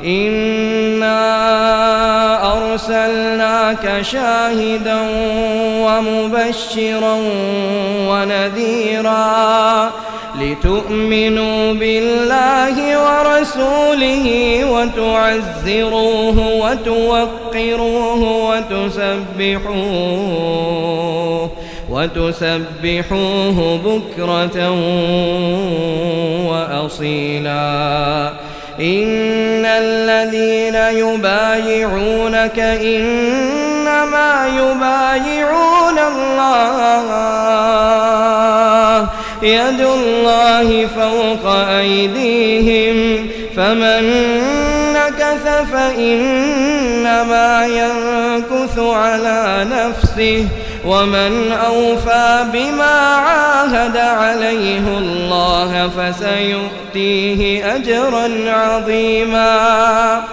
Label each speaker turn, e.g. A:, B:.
A: إنا أرسلناك شاهدا ومبشرا ونذيرا لتؤمنوا بالله ورسوله وتعزروه وتوقروه وتسبحوه بكرة وأصيلا إن الذين يبايعونك إنما يبايعون الله يد الله فوق أيديهم فمن نكث فإنما ينكث على نفسه ومن أوفى بما عاهد عليه الله فسيؤتيه أجرا عظيما.